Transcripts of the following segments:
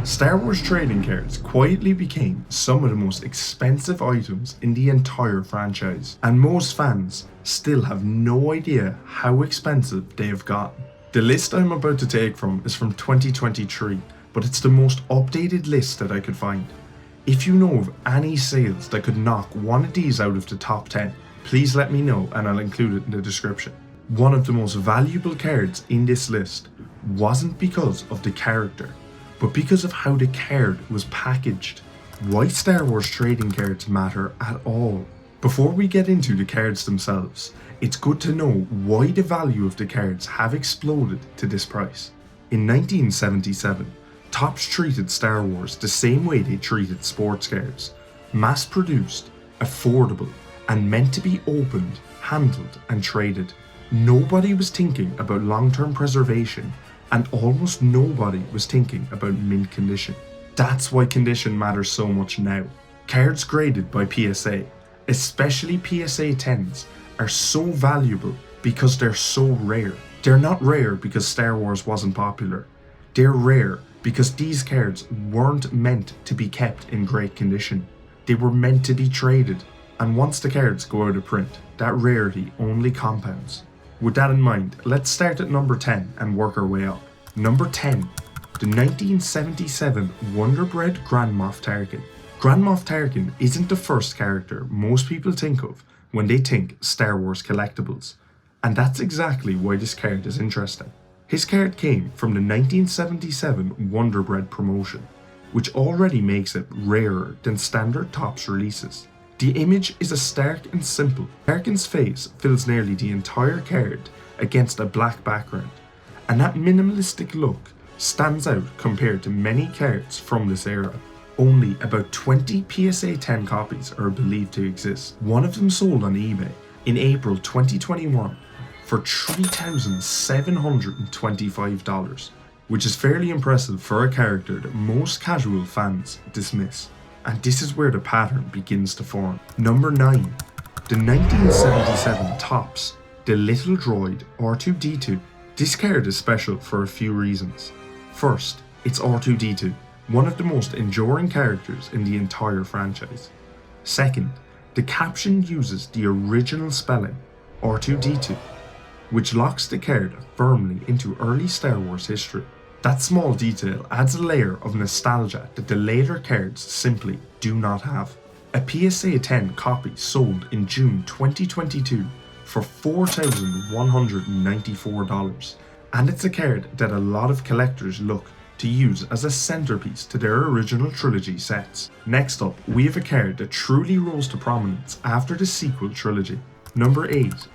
Star Wars trading cards quietly became some of the most expensive items in the entire franchise, and most fans still have no idea how expensive they have gotten. The list I'm about to take from is from 2023, but it's the most updated list that I could find. If you know of any sales that could knock one of these out of the top 10, please let me know and I'll include it in the description. One of the most valuable cards in this list wasn't because of the character, but because of how the card was packaged. Why Star Wars trading cards matter at all. Before we get into the cards themselves, it's good to know why the value of the cards have exploded to this price. In 1977, Topps treated Star Wars the same way they treated sports cards. Mass-produced, affordable, and meant to be opened, handled, and traded. Nobody was thinking about long-term preservation, and almost nobody was thinking about mint condition. That's why condition matters so much now. Cards graded by PSA, especially PSA 10s, are so valuable because they're so rare. They're not rare because Star Wars wasn't popular. They're rare because these cards weren't meant to be kept in great condition. They were meant to be traded, and once the cards go out of print, that rarity only compounds. With that in mind, let's start at number 10 and work our way up. Number 10, the 1977 Wonder Bread Grand Moff Tarkin. Grand Moff Tarkin isn't the first character most people think of when they think Star Wars collectibles, and that's exactly why this card is interesting. His card came from the 1977 Wonder Bread promotion, which already makes it rarer than standard Topps releases. The image is a stark and simple. Tarkin's face fills nearly the entire card against a black background, and that minimalistic look stands out compared to many cards from this era. Only about 20 PSA 10 copies are believed to exist. One of them sold on eBay in April 2021 for $3,725, which is fairly impressive for a character that most casual fans dismiss. And this is where the pattern begins to form. Number 9. The 1977 Topps The Little Droid Artoo-Detoo. This card is special for a few reasons. First, it's Artoo-Detoo, one of the most enduring characters in the entire franchise. Second, the caption uses the original spelling, Artoo-Detoo, which locks the card firmly into early Star Wars history. That small detail adds a layer of nostalgia that the later cards simply do not have. A PSA 10 copy sold in June 2022 for $4,194, and it's a card that a lot of collectors look to use as a centerpiece to their original trilogy sets. Next up, we have a card that truly rose to prominence after the sequel trilogy. Number 8,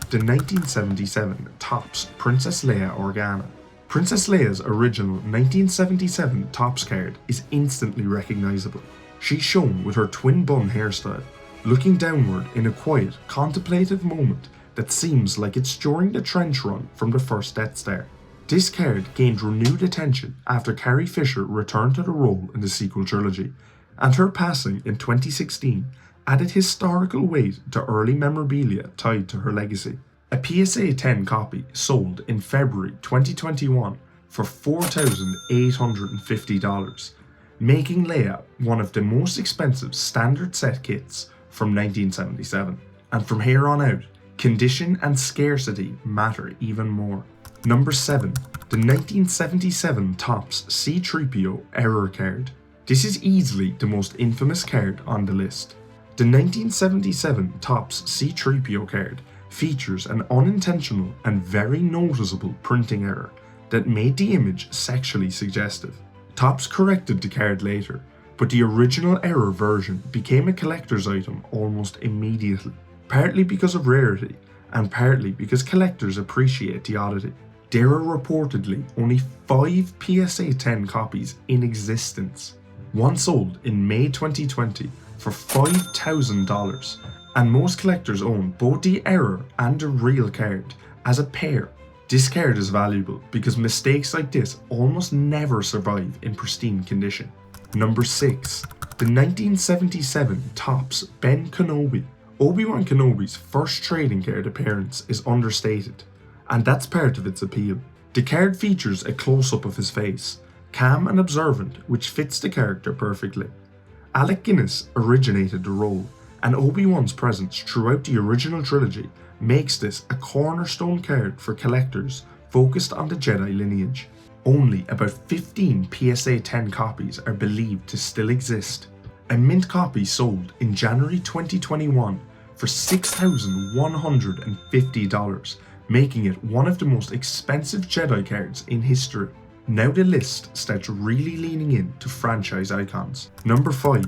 the 1977 Topps Princess Leia Organa. Princess Leia's original 1977 Topps card is instantly recognizable. She's shown with her twin bun hairstyle, looking downward in a quiet, contemplative moment that seems like it's during the trench run from the first Death Star. This card gained renewed attention after Carrie Fisher returned to the role in the sequel trilogy, and her passing in 2016 added historical weight to early memorabilia tied to her legacy. A PSA 10 copy sold in February 2021 for $4,850, making Leia one of the most expensive standard set kits from 1977. And from here on out, condition and scarcity matter even more. Number 7, the 1977 Topps C-3PO Error card. This is easily the most infamous card on the list. The 1977 Topps C-3PO card features an unintentional and very noticeable printing error that made the image sexually suggestive. Topps corrected the card later, but the original error version became a collector's item almost immediately, partly because of rarity and partly because collectors appreciate the oddity. There are reportedly only 5 PSA 10 copies in existence, one sold in May 2020 for $5,000, and most collectors own both the error and the real card as a pair. This card is valuable because mistakes like this almost never survive in pristine condition. Number 6, the 1977 Topps Ben Kenobi. Obi-Wan Kenobi's first trading card appearance is understated, and that's part of its appeal. The card features a close-up of his face, calm and observant, which fits the character perfectly. Alec Guinness originated the role, and Obi-Wan's presence throughout the original trilogy makes this a cornerstone card for collectors focused on the Jedi lineage. Only about 15 PSA 10 copies are believed to still exist. A mint copy sold in January 2021 for $6,150, making it one of the most expensive Jedi cards in history. Now the list starts really leaning into franchise icons. Number 5.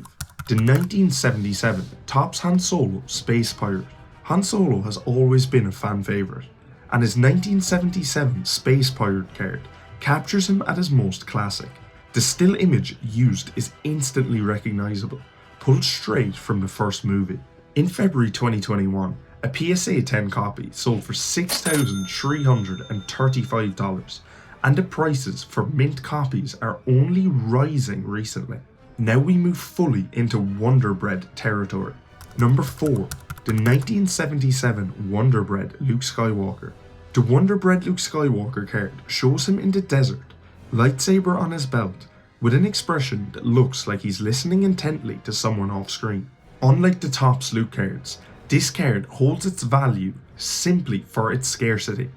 The 1977 Topps Han Solo Space Pirate. Han Solo has always been a fan favourite, and his 1977 Space Pirate card captures him at his most classic. The still image used is instantly recognisable, pulled straight from the first movie. In February 2021, a PSA 10 copy sold for $6,335, and the prices for mint copies are only rising recently. Now we move fully into Wonder Bread territory. Number 4. The 1977 Wonder Bread Luke Skywalker. The Wonder Bread Luke Skywalker card shows him in the desert, lightsaber on his belt, with an expression that looks like he's listening intently to someone off screen. Unlike the Topps Luke cards, this card holds its value simply for its scarcity.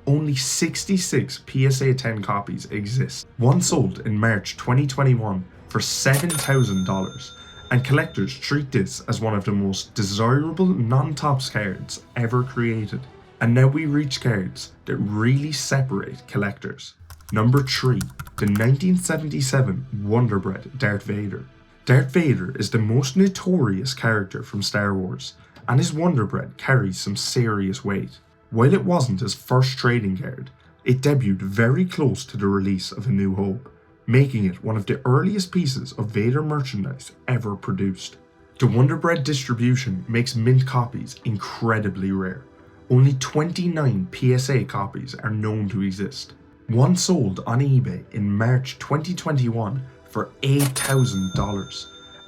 Only 66 PSA 10 copies exist. One sold in March 2021 for $7,000, and collectors treat this as one of the most desirable non-Topps cards ever created. And now we reach cards that really separate collectors. Number 3. The 1977 Wonder Bread Darth Vader. Darth Vader is the most notorious character from Star Wars, and his Wonder Bread carries some serious weight. While it wasn't his first trading card, it debuted very close to the release of A New Hope, making it one of the earliest pieces of Vader merchandise ever produced. The Wonder Bread distribution makes mint copies incredibly rare. Only 29 PSA copies are known to exist. One sold on eBay in March 2021 for $8,000,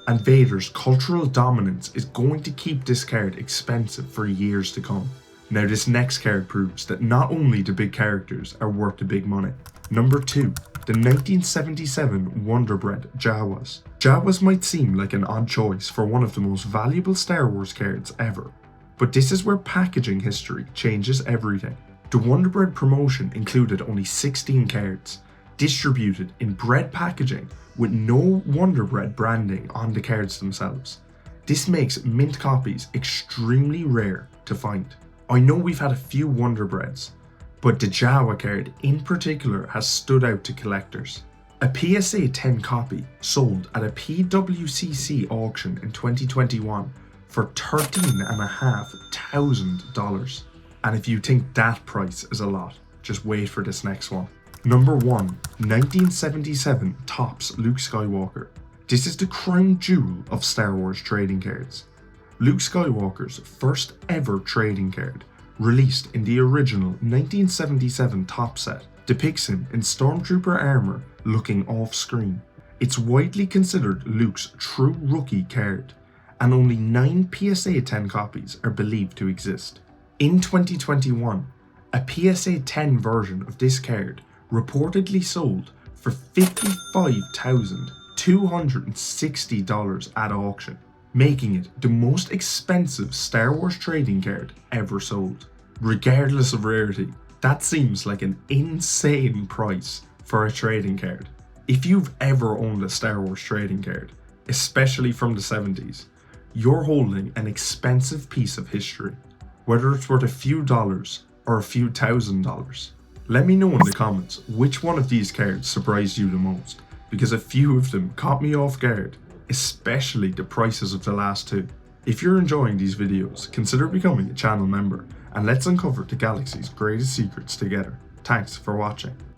and Vader's cultural dominance is going to keep this card expensive for years to come. Now this next card proves that not only the big characters are worth the big money. Number 2. The 1977 Wonder Bread Jawas. Jawas might seem like an odd choice for one of the most valuable Star Wars cards ever, but this is where packaging history changes everything. The Wonder Bread promotion included only 16 cards, distributed in bread packaging with no Wonder Bread branding on the cards themselves. This makes mint copies extremely rare to find. I know we've had a few Wonder Breads, but the Jawa card in particular has stood out to collectors. A PSA 10 copy sold at a PWCC auction in 2021 for $13,500. And if you think that price is a lot, just wait for this next one. Number 1. 1977 Topps Luke Skywalker. This is the crown jewel of Star Wars trading cards. Luke Skywalker's first ever trading card, released in the original 1977 Topps set, depicts him in Stormtrooper armor looking off screen. It's widely considered Luke's true rookie card, and only 9 PSA 10 copies are believed to exist. In 2021, a PSA 10 version of this card reportedly sold for $55,260 at auction, making it the most expensive Star Wars trading card ever sold. Regardless of rarity, that seems like an insane price for a trading card. If you've ever owned a Star Wars trading card, especially from the 70s, you're holding an expensive piece of history, whether it's worth a few dollars or a few $1,000s. Let me know in the comments which one of these cards surprised you the most, because a few of them caught me off guard, especially the prices of the last two. If you're enjoying these videos, consider becoming a channel member, and let's uncover the galaxy's greatest secrets together. Thanks for watching.